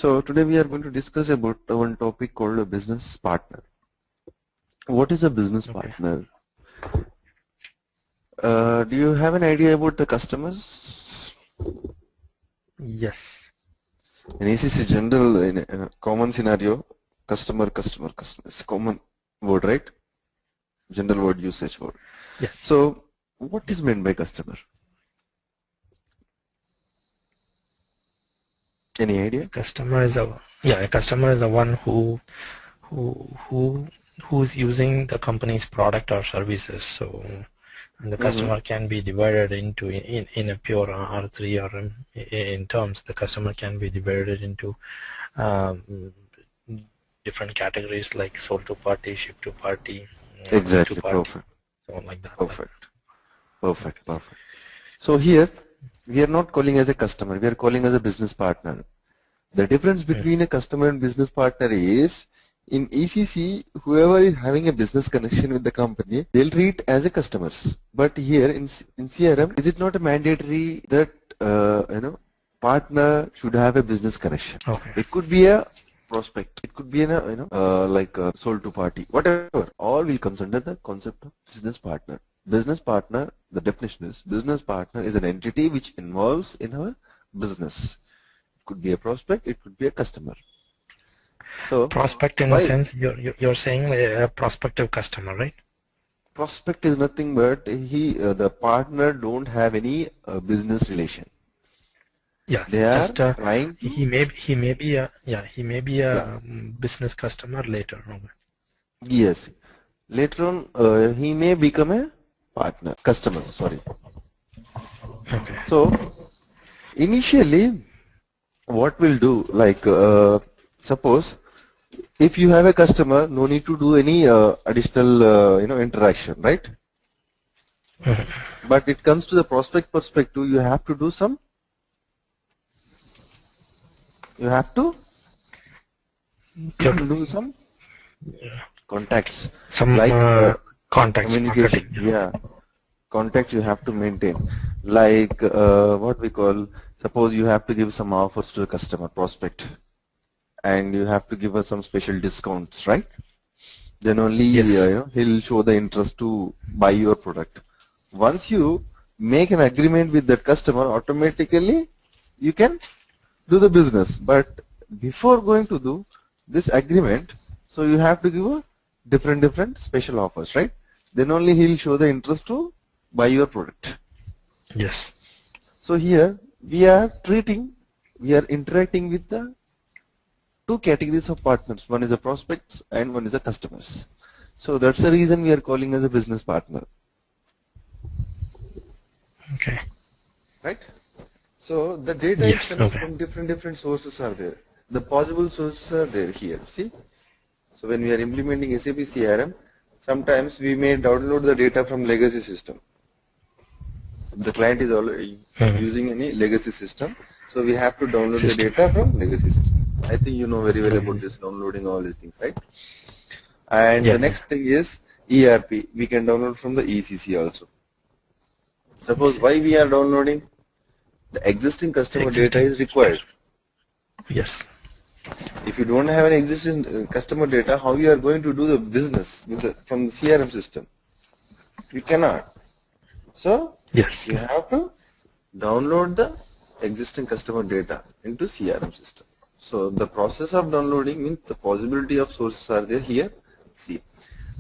So today we are going to discuss about one topic called a business partner. What is a business partner? Do you have an idea about the customers? Yes. In ECC general, in a common scenario, customer. It's a common word, right? General word, usage word. Yes. So what is meant by customer? Any idea? Customer is a customer is the one who's using the company's product or services. So the customer can be divided into in a pure R3 or in terms. The customer can be divided into different categories like sold to party, ship to party, Exactly. to party, Perfect. so like that. Perfect. So here we are not calling as a customer, we are calling as a business partner. The difference between a customer and business partner is in ECC, whoever is having a business connection with the company, they'll treat as a customers. But here in CRM, is it not a mandatory that partner should have a business connection? Okay. It could be a prospect, it could be like a sold to party, whatever. All will comes under the concept of business partner. Business partner, the definition is business partner is an entity which involves in our business. It could be a prospect, it could be a customer. So prospect in a sense, you're saying a prospective customer, right? Prospect is nothing but the partner don't have any business relation. Yes, they just trying to, he may be a business customer later on. Yes, later on he may become a customer. Sorry. Okay. So initially, what we'll do, like suppose if you have a customer, no need to do any additional interaction, right? But it comes to the prospect perspective, you have to do some. You have to do some contacts, some like contacts, communication. Yeah, contacts you have to maintain. Like what we call, suppose you have to give some offers to a customer prospect, and you have to give us some special discounts, right? Then only he'll show the interest to buy your product. Once you make an agreement with that customer, automatically you can do the business. But before going to do this agreement, so you have to give a different special offers, right? Then only he'll show the interest to buy your product. Yes. So here we are interacting with the two categories of partners. One is a prospects and one is a customers. So that's the reason we are calling as a business partner. Okay. Right? So the data is coming from different sources are there. The possible sources are there here. See? So when we are implementing SAP CRM, sometimes we may download the data from legacy system. The client is already using any legacy system, so we have to download the data from legacy system. I think you know very well about this, downloading all these things, right? And the next thing is ERP. We can download from the ECC also. Suppose why we are downloading? The existing customer data is required. Yes. If you don't have an existing customer data, how you are going to do the business from the CRM system? You cannot. So you have to download the existing customer data into CRM system. So the process of downloading means the possibility of sources are there here. See,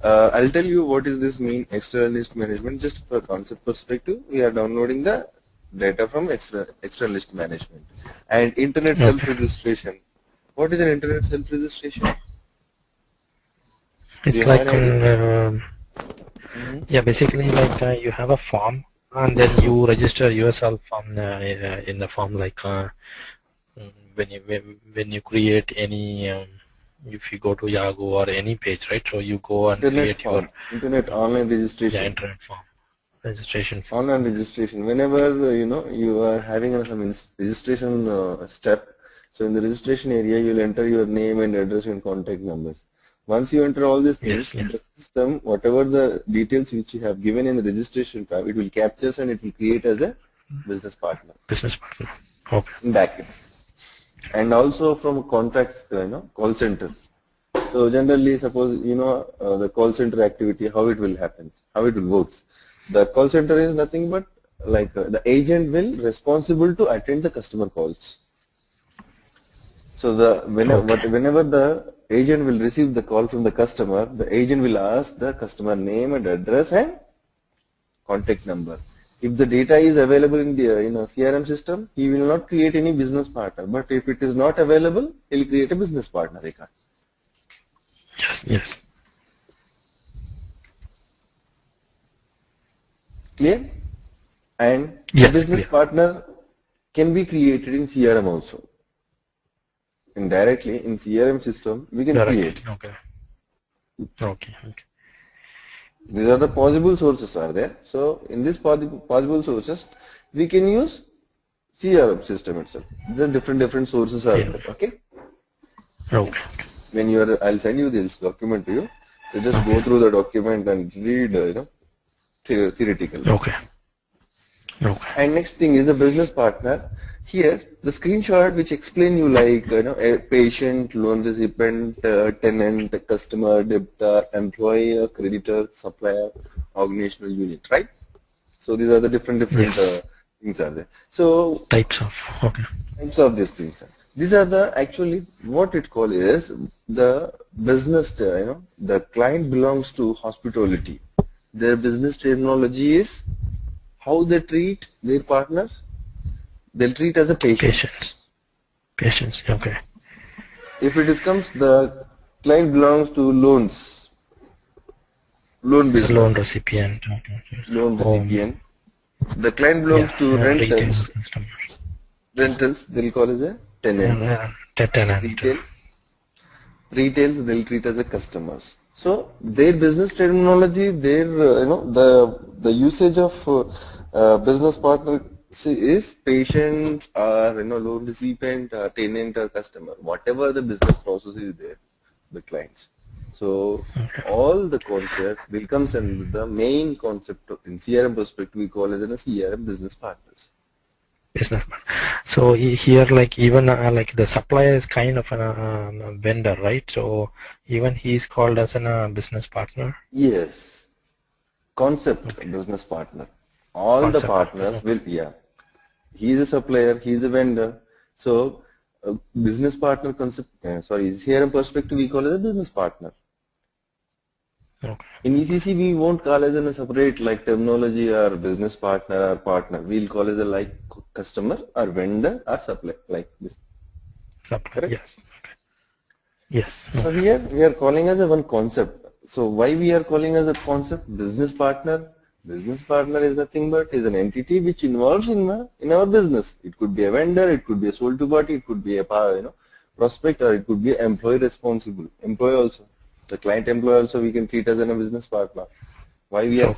I'll tell you what is this mean external list management. Just for concept perspective, we are downloading the data from external list management and internet self-registration. What is an internet self-registration? It's like basically like you have a form and then you register yourself on in the form, like when you create any if you go to Yahoo or any page, right? So you go and create your internet online registration. Internet form. Registration form. Online registration. Whenever you are having some registration step, so in the registration area you'll enter your name and address and contact numbers. Once you enter all these things, the system, whatever the details which you have given in the registration tab, it will capture and it will create as a business partner. Business partner. Okay. Backend. and also from contacts, call center. So generally, suppose the call center activity, how it will happen, how it will works. The call center is nothing but like the agent will responsible to attend the customer calls. So whenever the agent will receive the call from the customer, the agent will ask the customer name and address and contact number. If the data is available in the CRM system, he will not create any business partner. But if it is not available, he will create a business partner. Yes, yes. Clear? And yes, the business partner can be created in CRM also. Indirectly in CRM system, we can create. Okay. Okay. Okay. These are the possible sources are there. So in this possible sources, we can use CRM system itself. The different sources are there. Okay. Okay. When you are, I'll send you this document to you. You just go through the document and read, theoretically. Okay. Okay. And next thing is a business partner. Here, the screenshot which explain you like, a patient, loan recipient, tenant, customer, debtor, employer, creditor, supplier, organizational unit, right? So these are the different yes. things are there. So types of these things. These are the actually what it call is the business. The client belongs to hospitality. Their business terminology is how they treat their partners. They'll treat as a patient. Patients. Okay. If it comes, the client belongs to loan business. Loan recipient. Loan recipient. The client belongs to rentals. Rentals, they'll call as a tenant. Retails, they'll treat as a customers. So their business terminology, their the usage of business partner is patient or loan recipient or tenant or customer, whatever the business process is there, the clients. So all the concept will comes in the main concept in CRM perspective we call as a CRM business partners. Business partner. So here like even like the supplier is kind of a vendor, right? So even he is called as a business partner. Yes, concept business partner. All concept the partners will he is a supplier, he is a vendor. So business partner concept, CRM perspective we call it a business partner. Okay. In ECC we won't call it a separate like terminology or business partner or partner. We'll call it a like customer or vendor or supplier like this. Supplier. Yes. Okay. Yes. So here we are calling as a one concept. So why we are calling as a concept business partner? Business partner is nothing but is an entity which involves in our business. It could be a vendor, it could be a sole to party, it could be a prospect, or it could be an employee responsible. Employee also. The client employee also we can treat as a business partner. Why we are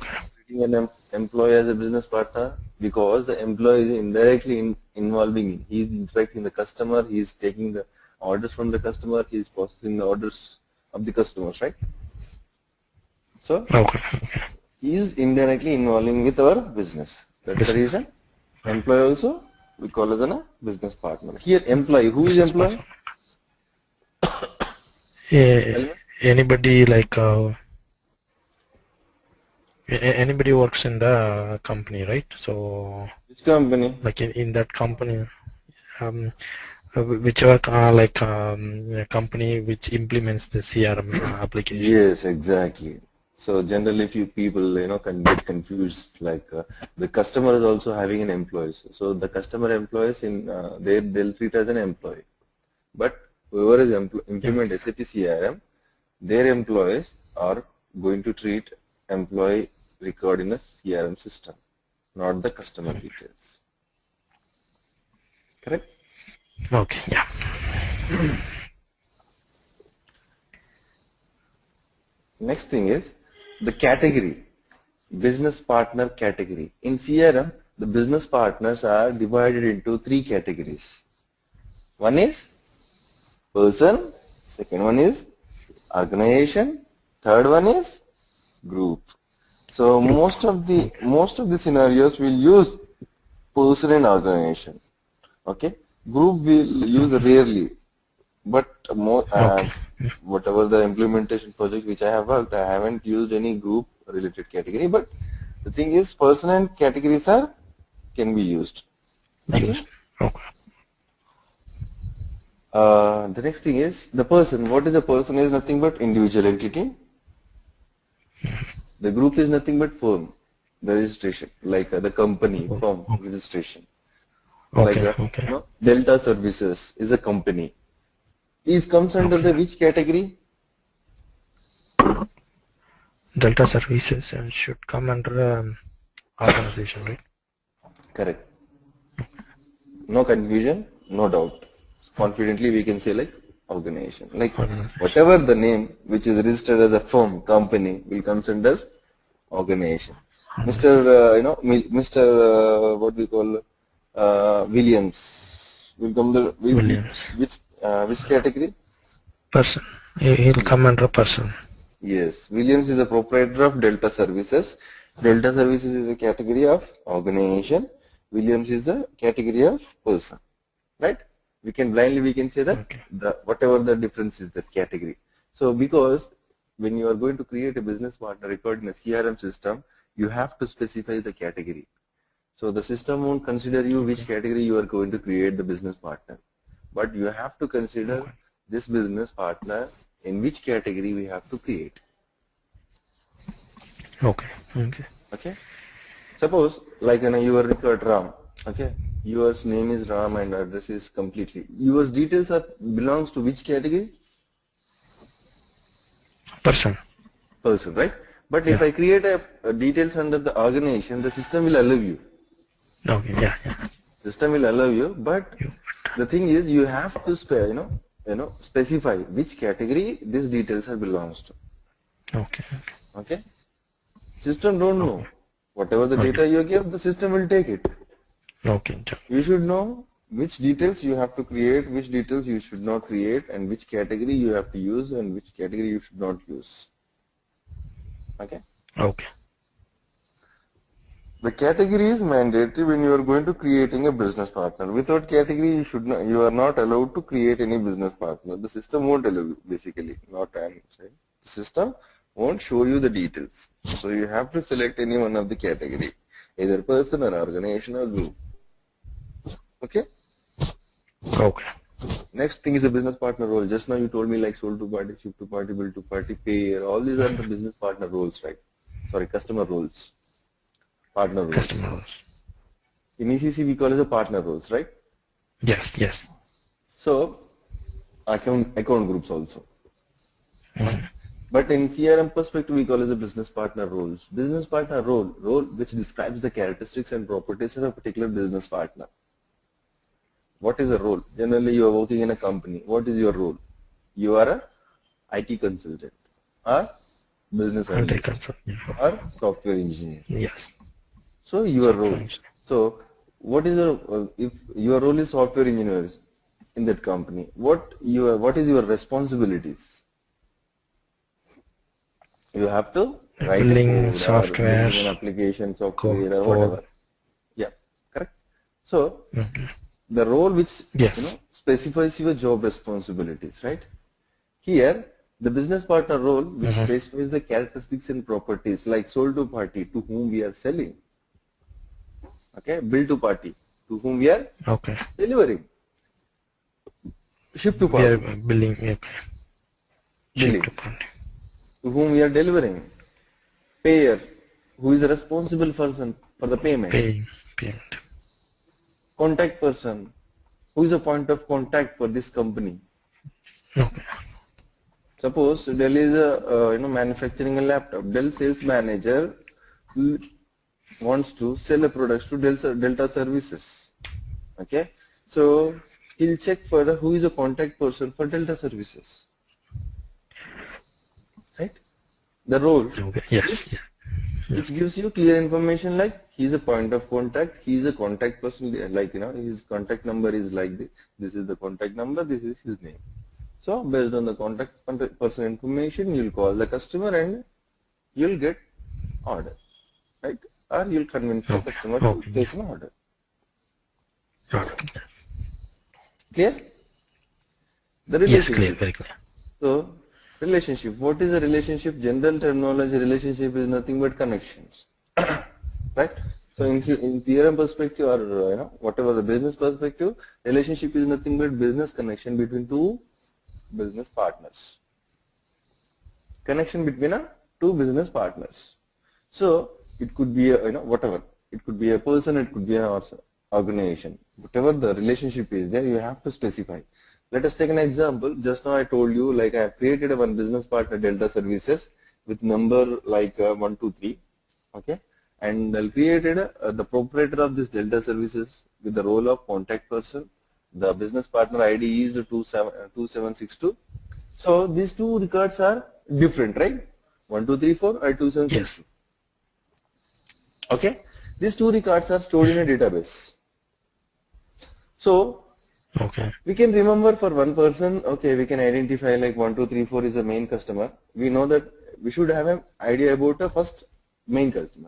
treating an employee as a business partner? Because the employee is indirectly involving in. He is interacting the customer, he is taking the orders from the customer, he is processing the orders of the customers, right? So he is indirectly involving with our business. That's the reason. Employee also we call as a business partner. Here employee, who is employee? Anybody like anybody works in the company, right? So which company? Like in that company, whichever company which implements the CRM application. Yes, exactly. So generally few people can get confused like the customer is also having an employee. So the customer employees in they'll treat as an employee. But whoever is implement SAP CRM, their employees are going to treat employee record in a CRM system, not the customer details. Correct? Okay, yeah. Next thing is the category, business partner category. In CRM, the business partners are divided into 3 categories. One is person, second one is organization, third one is group. So most of the scenarios will use person and organization. Okay. Group will use rarely, but more Okay. whatever the implementation project which I have worked, I haven't used any group related category. But the thing is, person and categories are can be used. Okay. Used. Okay. The next thing is the person. What is a person? Is nothing but individual entity. The group is nothing but firm, the registration, like the company, firm, registration. Like Okay. Okay. Delta Services is a company. Is comes under the which category? Delta Services should come under organization, right? Correct. No confusion, no doubt. Confidently we can say like organization. Like Organization. whatever the name which is registered as a firm, company will comes under organization. Mr. Mr. What we call Williams will come under Williams. which category? Person. He'll come under person. Yes, Williams is a proprietor of Delta Services. Delta Services is a category of organization. Williams is a category of person. Right? We can say that whatever the difference is that category. So because when you are going to create a business partner record in a CRM system, you have to specify the category. So the system won't consider you which category you are going to create the business partner. But you have to consider this business partner in which category we have to create. Okay. Okay. Okay. Suppose like your record Ram. Okay. Yours name is Ram and address is completely. Yours details are belongs to which category? Person. Person, right? But if I create a details under the organization, the system will allow you. Okay. Yeah. Yeah. System will allow you, but the thing is you have to specify which category these details are belongs to. Okay. Okay. System don't know. Whatever the data you give, the system will take it. Okay. You should know which details you have to create, which details you should not create, and which category you have to use and which category you should not use. Okay. Okay. The category is mandatory when you are going to creating a business partner. Without category, you are not allowed to create any business partner. The system won't allow you, basically. Not I am saying. The system won't show you the details. So you have to select any one of the category, either person or organization or group. Okay. Okay. Next thing is a business partner role. Just now you told me like sold to party, ship to party, bill to party, payer. All these are the business partner roles, right? Sorry, customer roles. Partner roles. Customer roles. In ECC we call it a partner roles, right? Yes. Yes. So account groups also. But in CRM perspective we call it the business partner roles. Business partner role which describes the characteristics and properties of a particular business partner. What is a role? Generally you are working in a company. What is your role? You are a IT consultant or business analyst or software engineer. Yes. So your role. So what is if your role is software engineer in that company, what is your responsibilities? You have to write building software, an application, software or whatever. Yeah, correct. So the role which specifies your job responsibilities, right? Here the business partner role which specifies the characteristics and properties, like sold to party, to whom we are selling. Okay, bill to party, to whom we are delivering. Ship to party. We are billing. Billing. To whom we are delivering. Payer, who is the responsible person for the payment. Payment. Contact person, who is the point of contact for this company. Okay. Suppose Dell is manufacturing a laptop. Dell sales manager wants to sell a product to Delta Services. Okay, so he'll check for who is a contact person for Delta Services. Right? The role. Okay. Yes. Which gives you clear information like he is a point of contact, he is a contact person, like his contact number is like this. This is the contact number, this is his name. So based on the contact person information, you'll call the customer and you'll get order, right? Or you'll convince the customer to place an order. Clear? The Yes, relationship. clear, very clear. So, relationship. What is a relationship? General terminology, relationship is nothing but connections. Right? So, in theorem perspective or whatever the business perspective, relationship is nothing but business connection between two business partners. Connection between two business partners. So, it could be whatever. It could be a person, it could be an organization. Whatever the relationship is there, you have to specify. Let us take an example. Just now I told you, like I have created one business partner Delta Services with number like 123, okay, and I created the proprietor of this Delta Services with the role of contact person. The business partner ID is 2762. So these two records are different, right? 1234 or 2762. Yes. Okay, these two records are stored in a database. So Okay. we can remember for one person, okay, we can identify like 1234 is the main customer. We know that we should have an idea about the first main customer.